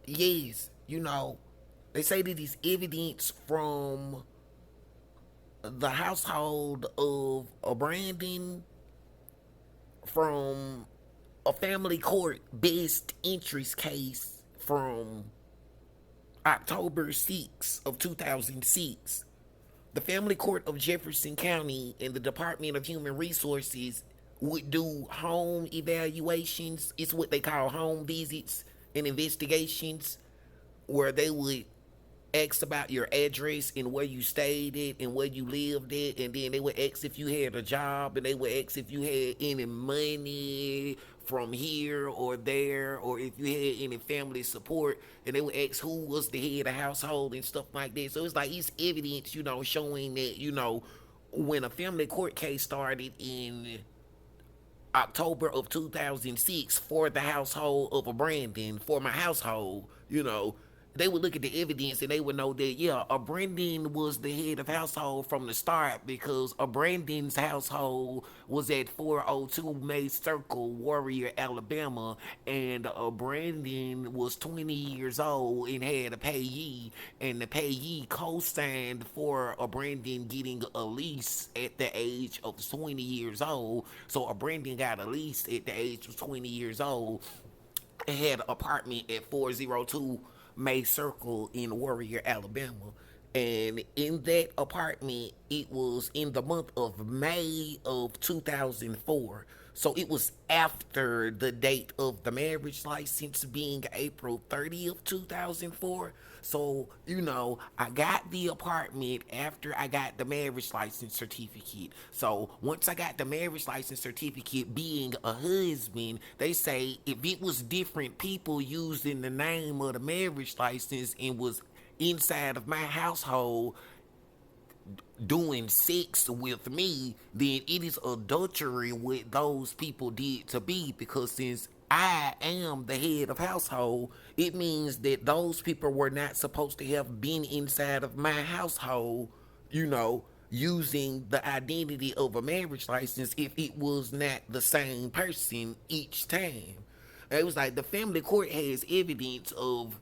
Yes, they say that it's evidence from the household of a Brandon from a family court best interest case from October 6th of 2006. The family court of Jefferson County and the Department of Human Resources would do home evaluations. It's what they call home visits and investigations, where they would ask about your address and where you stayed at and where you lived at, and then they would ask if you had a job, and they would ask if you had any money from here or there, or if you had any family support, and they would ask who was the head of household and stuff like that. So it's like it's evidence, showing that, when a family court case started in October of 2006 for the household of a Brandon, for my household, they would look at the evidence and they would know that, yeah, a Brandon was the head of household from the start, because a Brandon's household was at 402 May Circle, Warrior, Alabama, and a Brandon was 20 years old and had a payee, and the payee co-signed for a Brandon getting a lease at the age of 20 years old. So a Brandon got a lease at the age of 20 years old and had an apartment at 402 May Circle in Warrior, Alabama. And in that apartment, it was in the month of May of 2004. So it was after the date of the marriage license being April 30th, 2004. So, I got the apartment after I got the marriage license certificate. So, once I got the marriage license certificate, being a husband, they say if it was different people using the name of the marriage license and was inside of my household doing sex with me, then it is adultery what those people did to me, because since I am the head of household, it means that those people were not supposed to have been inside of my household, using the identity of a marriage license if it was not the same person each time. It was like the family court has evidence of,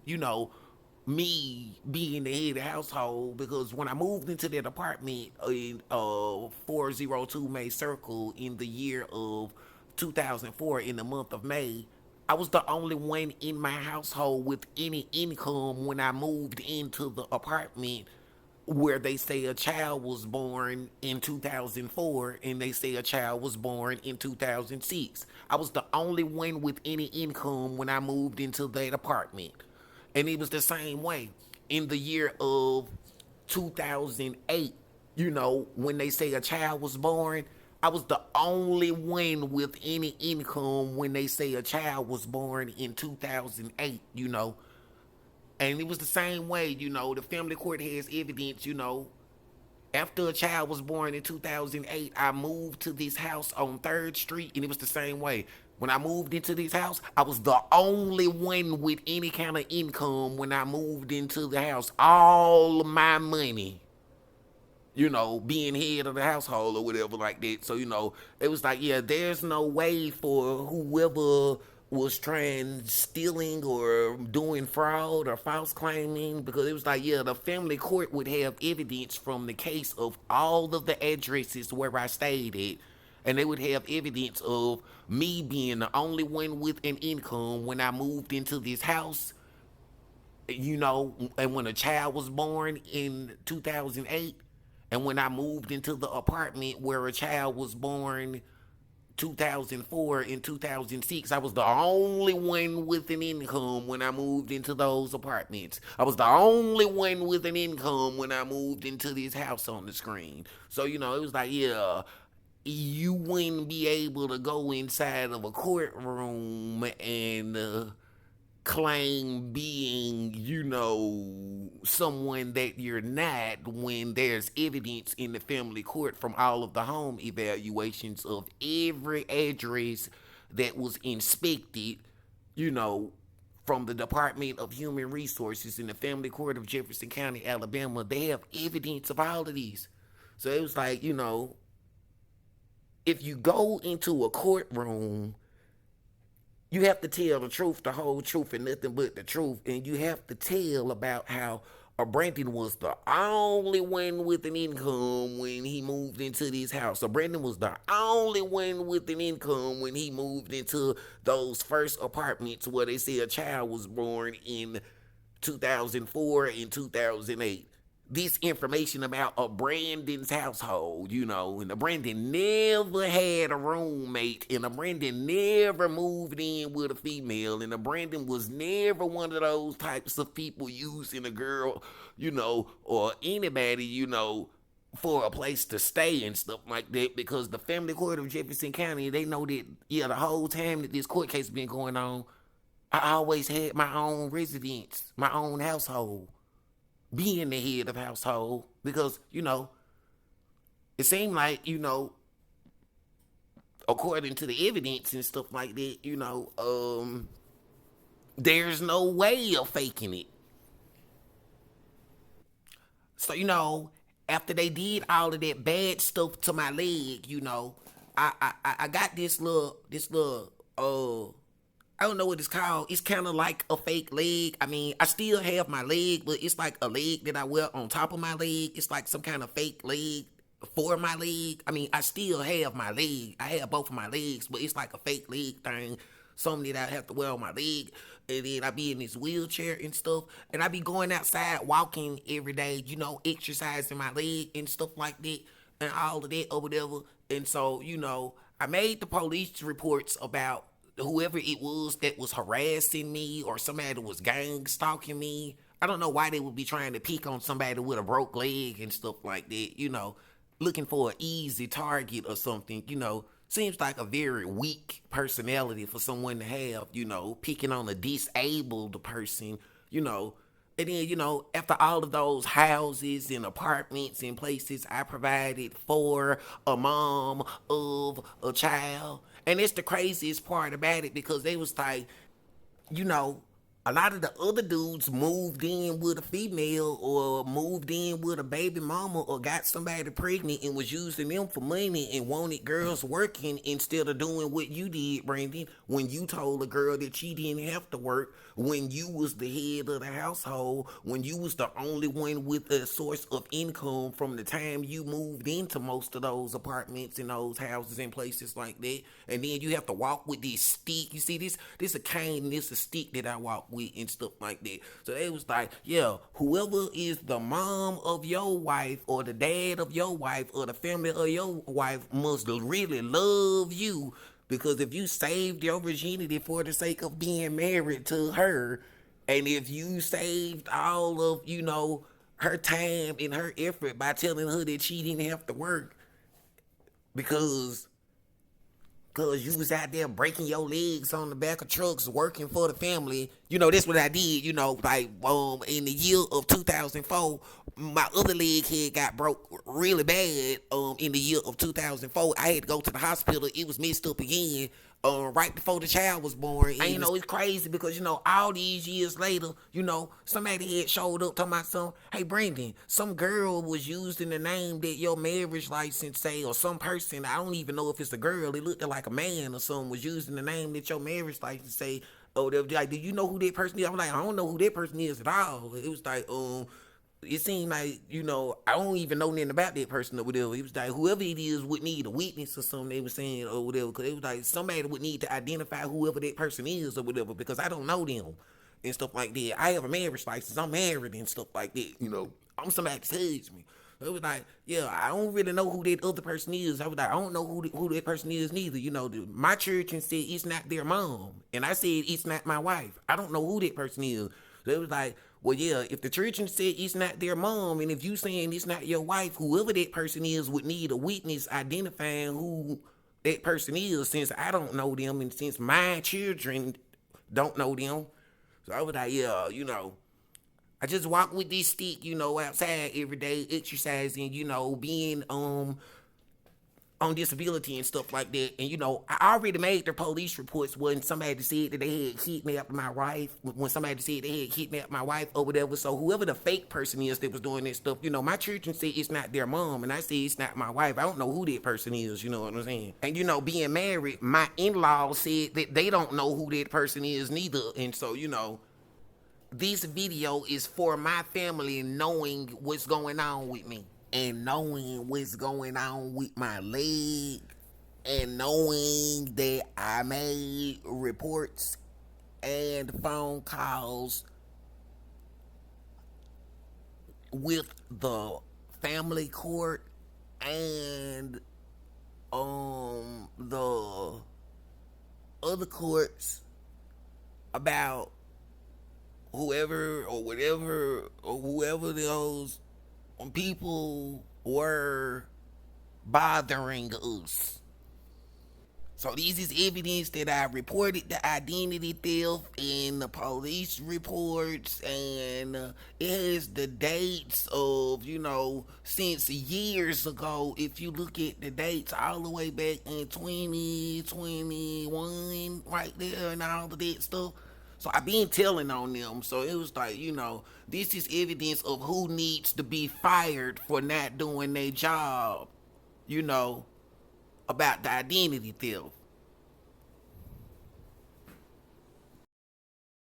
me being the head of the household, because when I moved into that apartment in 402 May Circle in the year of 2004, in the month of May, I was the only one in my household with any income when I moved into the apartment, where they say a child was born in 2004 and they say a child was born in 2006. I was the only one with any income when I moved into that apartment. And it was the same way in the year of 2008. When they say a child was born, I was the only one with any income when they say a child was born in 2008, And it was the same way, the family court has evidence, after a child was born in 2008, I moved to this house on 3rd Street, and it was the same way. When I moved into this house, I was the only one with any kind of income when I moved into the house. All of my money, being head of the household or whatever like that. So, it was like, yeah, there's no way for whoever was trying stealing or doing fraud or false claiming, because it was like, yeah, the family court would have evidence from the case of all of the addresses where I stayed at, and they would have evidence of me being the only one with an income when I moved into this house, and when a child was born in 2008, and when I moved into the apartment where a child was born 2004 and 2006, I was the only one with an income when I moved into those apartments. I was the only one with an income when I moved into this house on the screen. So, it was like, yeah, you wouldn't be able to go inside of a courtroom and claim being, someone that you're not, when there's evidence in the family court from all of the home evaluations of every address that was inspected, you know, from the Department of Human Resources in the Family Court of Jefferson County, Alabama. They have evidence of all of these. So it was like, if you go into a courtroom you have to tell the truth, the whole truth, and nothing but the truth. And you have to tell about how Brandon was the only one with an income when he moved into this house. So Brandon was the only one with an income when he moved into those first apartments where they say a child was born in 2004 and 2008. This information about a Brandon's household, and a Brandon never had a roommate, and a Brandon never moved in with a female, and a Brandon was never one of those types of people using a girl, or anybody, for a place to stay and stuff like that, because the family court of Jefferson County, they know that, the whole time that this court case been going on, I always had my own residence, my own household, being the head of household, because, it seemed like, according to the evidence and stuff like that, there's no way of faking it. So, after they did all of that bad stuff to my leg, I got this little, I don't know what it's called. It's kind of like a fake leg. I mean, I still have my leg, but it's like a leg that I wear on top of my leg. It's like some kind of fake leg for my leg. I mean, I still have my leg. I have both of my legs, but it's like a fake leg thing. Something that I have to wear on my leg. And then I be in this wheelchair and stuff. And I be going outside walking every day, exercising my leg and stuff like that. And all of that or whatever. And so, I made the police reports about whoever it was that was harassing me, or somebody that was gang stalking me. I don't know why they would be trying to pick on somebody with a broke leg and stuff like that, looking for an easy target or something, seems like a very weak personality for someone to have, picking on a disabled person, And then, after all of those houses and apartments and places I provided for a mom of a child. And it's the craziest part about it, because they was like, a lot of the other dudes moved in with a female, or moved in with a baby mama, or got somebody pregnant and was using them for money and wanted girls working instead of doing what you did, Brandon, when you told a girl that she didn't have to work, when you was the head of the household, when you was the only one with a source of income from the time you moved into most of those apartments and those houses and places like that. And then you have to walk with this stick. You see, this a cane and this a stick that I walk with and stuff like that. So they was like, yeah, whoever is the mom of your wife, or the dad of your wife, or the family of your wife must really love you, because if you saved your virginity for the sake of being married to her, and if you saved all of, her time and her effort by telling her that she didn't have to work because you was out there breaking your legs on the back of trucks working for the family. That's what I did, like in the year of 2004, my other leg had got broke really bad. In the year of 2004, I had to go to the hospital. It was messed up again. Right before the child was born. And, it's crazy because, all these years later, somebody had showed up talking about something. Hey, Brandon, some girl was using the name that your marriage license say, or some person, I don't even know if it's a girl, it looked like a man or something, was using the name that your marriage license say. Oh, they were like, do you know who that person is? I'm like, I don't know who that person is at all. It was like, it seemed like, I don't even know nothing about that person or whatever. It was like, whoever it is would need a witness or something, they were saying, or whatever. Because it was like, somebody would need to identify whoever that person is or whatever, because I don't know them and stuff like that. I have a marriage license. I'm married and stuff like that, I'm somebody that touched me. It was like, yeah, I don't really know who that other person is. I was like, I don't know who that person is neither. My church and said it's not their mom. And I said it's not my wife. I don't know who that person is. So it was like, well, yeah, if the church said it's not their mom, and if you saying it's not your wife, whoever that person is would need a witness identifying who that person is, since I don't know them and since my children don't know them. So I was like, yeah, I just walk with this stick, outside every day, exercising, being on disability and stuff like that. And, you know, I already made the police reports when somebody said that they had kidnapped my wife, when somebody said they had kidnapped my wife or whatever. So whoever the fake person is that was doing that stuff, you know, my children said it's not their mom, and I said it's not my wife. I don't know who that person is, you know what I'm saying? And, you know, being married, my in-laws said that they don't know who that person is neither. And so, you know, this video is for my family knowing what's going on with me, and knowing what's going on with my leg, and knowing that I made reports and phone calls with the family court and the other courts about whoever or whatever or whoever those people were bothering us. So this is evidence that I reported the identity theft in the police reports, and it has the dates of, you know, since years ago. If you look at the dates all the way back in 2021, right there, and all of that stuff. So I been telling on them. So it was like, you know, this is evidence of who needs to be fired for not doing their job, you know, about the identity theft.